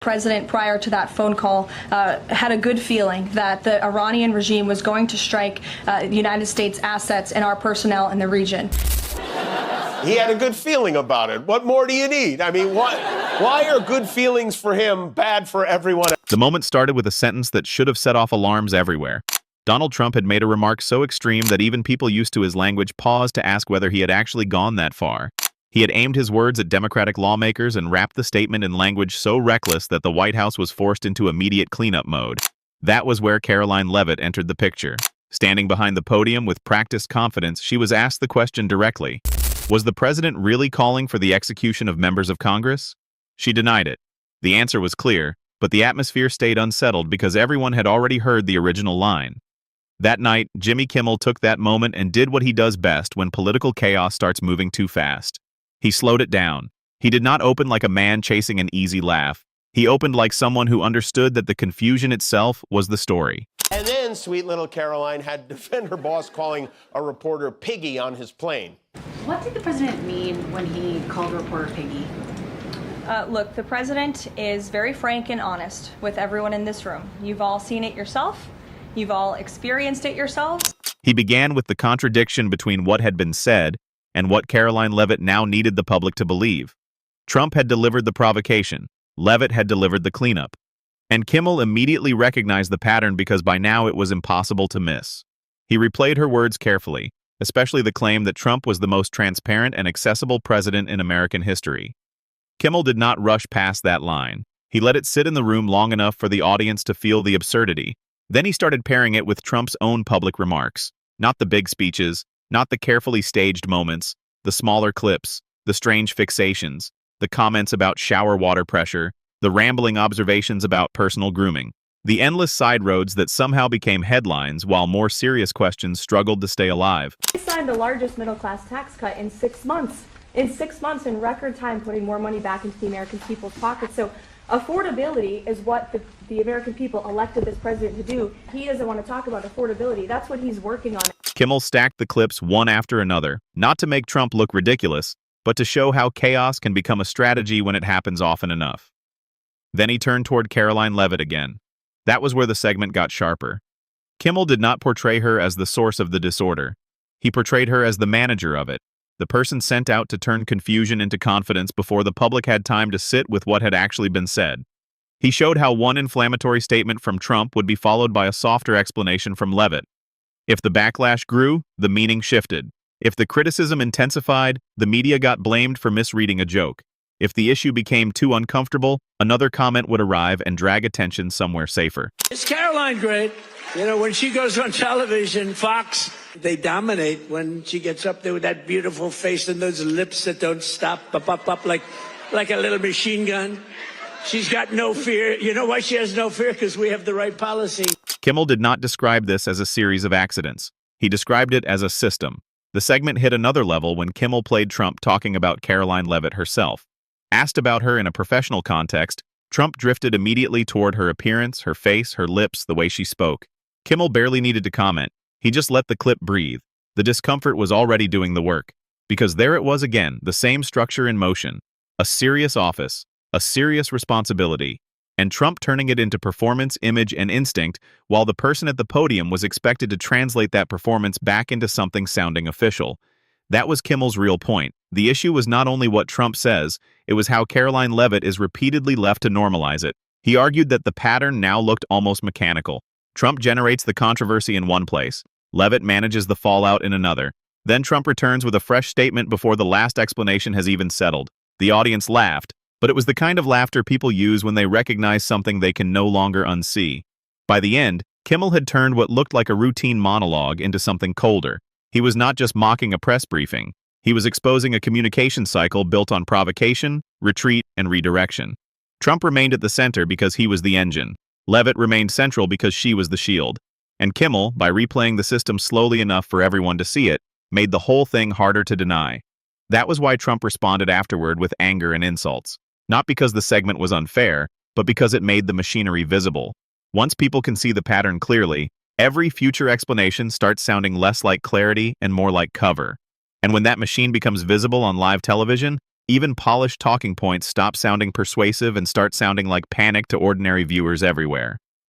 President, prior to that phone call, had a good feeling that the Iranian regime was going to strike the United States assets and our personnel in the region. He had a good feeling about it. What more do you need? I mean, why are good feelings for him bad for everyone? The moment started with a sentence that should have set off alarms everywhere. Donald Trump had made a remark so extreme that even people used to his language paused to ask whether he had actually gone that far. He had aimed his words at Democratic lawmakers and wrapped the statement in language so reckless that the White House was forced into immediate cleanup mode. That was where Karoline Leavitt entered the picture. Standing behind the podium with practiced confidence, she was asked the question directly. Was the president really calling for the execution of members of Congress? She denied it. The answer was clear, but the atmosphere stayed unsettled because everyone had already heard the original line. That night, Jimmy Kimmel took that moment and did what he does best when political chaos starts moving too fast. He slowed it down. He did not open like a man chasing an easy laugh. He opened like someone who understood that the confusion itself was the story. And then sweet little Karoline had to defend her boss calling a reporter piggy on his plane. What did the president mean when he called a reporter piggy? Look, the president is very frank and honest with everyone in this room. You've all seen it yourself. You've all experienced it yourselves. He began with the contradiction between what had been said and what Karoline Leavitt now needed the public to believe. Trump had delivered the provocation. Leavitt had delivered the cleanup. And Kimmel immediately recognized the pattern because by now it was impossible to miss. He replayed her words carefully, especially the claim that Trump was the most transparent and accessible president in American history. Kimmel did not rush past that line. He let it sit in the room long enough for the audience to feel the absurdity. Then he started pairing it with Trump's own public remarks, not the big speeches, not the carefully staged moments, the smaller clips, the strange fixations, the comments about shower water pressure, the rambling observations about personal grooming, the endless side roads that somehow became headlines while more serious questions struggled to stay alive. We signed the largest middle-class tax cut in 6 months. In 6 months, in record time, putting more money back into the American people's pockets. So affordability is what the American people elected this president to do. He doesn't want to talk about affordability. That's what he's working on. Kimmel stacked the clips one after another, not to make Trump look ridiculous, but to show how chaos can become a strategy when it happens often enough. Then he turned toward Karoline Leavitt again. That was where the segment got sharper. Kimmel did not portray her as the source of the disorder. He portrayed her as the manager of it, the person sent out to turn confusion into confidence before the public had time to sit with what had actually been said. He showed how one inflammatory statement from Trump would be followed by a softer explanation from Leavitt. If the backlash grew, the meaning shifted. If the criticism intensified, the media got blamed for misreading a joke. If the issue became too uncomfortable, another comment would arrive and drag attention somewhere safer. Is Karoline great? You know, when she goes on television, Fox, they dominate when she gets up there with that beautiful face and those lips that don't stop, up, like a little machine gun. She's got no fear. You know why she has no fear? Because we have the right policy. Kimmel did not describe this as a series of accidents. He described it as a system. The segment hit another level when Kimmel played Trump talking about Karoline Leavitt herself. Asked about her in a professional context, Trump drifted immediately toward her appearance, her face, her lips, the way she spoke. Kimmel barely needed to comment. He just let the clip breathe. The discomfort was already doing the work. Because there it was again, the same structure in motion. A serious office, a serious responsibility, and Trump turning it into performance, image, and instinct, while the person at the podium was expected to translate that performance back into something sounding official. That was Kimmel's real point. The issue was not only what Trump says, it was how Karoline Leavitt is repeatedly left to normalize it. He argued that the pattern now looked almost mechanical. Trump generates the controversy in one place. Leavitt manages the fallout in another. Then Trump returns with a fresh statement before the last explanation has even settled. The audience laughed, but it was the kind of laughter people use when they recognize something they can no longer unsee. By the end, Kimmel had turned what looked like a routine monologue into something colder. He was not just mocking a press briefing. He was exposing a communication cycle built on provocation, retreat, and redirection. Trump remained at the center because he was the engine. Leavitt remained central because she was the shield. And Kimmel, by replaying the system slowly enough for everyone to see it, made the whole thing harder to deny. That was why Trump responded afterward with anger and insults. Not because the segment was unfair, but because it made the machinery visible. Once people can see the pattern clearly, every future explanation starts sounding less like clarity and more like cover. And when that machine becomes visible on live television, Even polished talking points stop sounding persuasive and start sounding like panic to ordinary viewers everywhere.